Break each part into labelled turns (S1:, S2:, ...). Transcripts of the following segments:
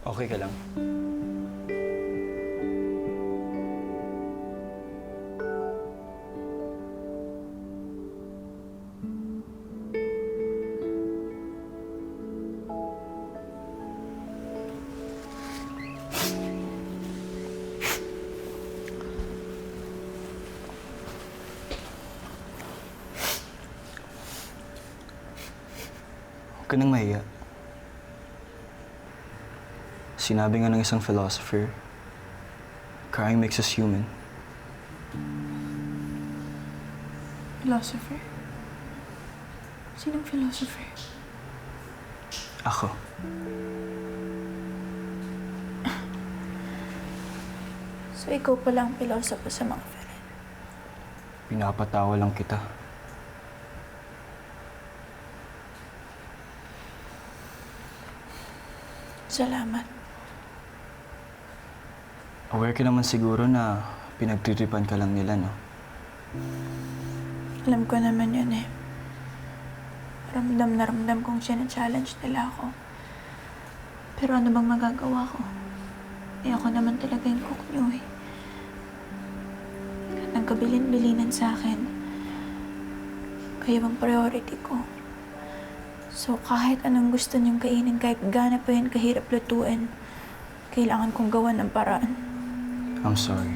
S1: Okay ka lang? Huwag ka nang mahiya. Sinabi nga ng isang philosopher, crying makes us human.
S2: Philosopher? Sinong philosopher?
S1: Ako.
S2: So, ikaw pala ang philosopher sa mga friend.
S1: Pinapatawa lang kita.
S2: Salamat.
S1: Aware ka naman siguro na pinagtitipan ka lang nila, no?
S2: Alam ko naman yun eh. Ramdam na ramdam kong challenge nila ako. Pero ano bang magagawa ko? Eh ako naman talaga yung cook nyo eh. At ang kabilin-bilinan sa akin, kayo ang priority ko. So kahit anong gusto niyong kainin, kahit gaano pa yun kahirap lutuin, kailangan kong gawan ng paraan.
S1: I'm sorry.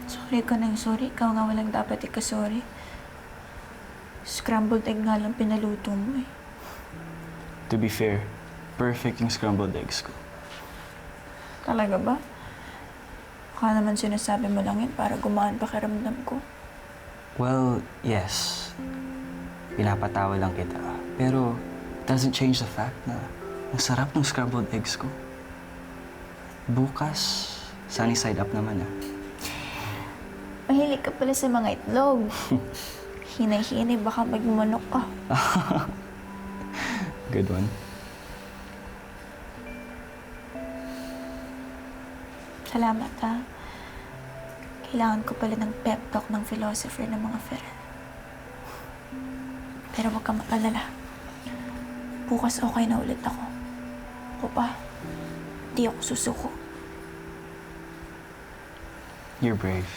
S2: Sorry ka nang sorry. Ikaw nga walang dapat ikasorry. Scrambled egg nga lang pinaluto mo eh.
S1: To be fair, perfect yung scrambled eggs ko.
S2: Talaga ba? Baka naman sinasabi mo lang yun para gumaan pakiramdam ko.
S1: Well, yes. Pinapatawa lang kita. Pero, it doesn't change the fact na ang sarap ng scrambled eggs ko. Bukas, sunny side up naman ah.
S2: Mahilig ka pala sa mga itlog. Hinay-hinay, baka magmanok ka.
S1: Good one.
S2: Salamat ha. Kailangan ko pala ng pep talk ng philosopher ng mga friend. Pero huwag kang mag-alala. Bukas okay na ulit ako. Ako pa, di ako susuko.
S1: You're brave.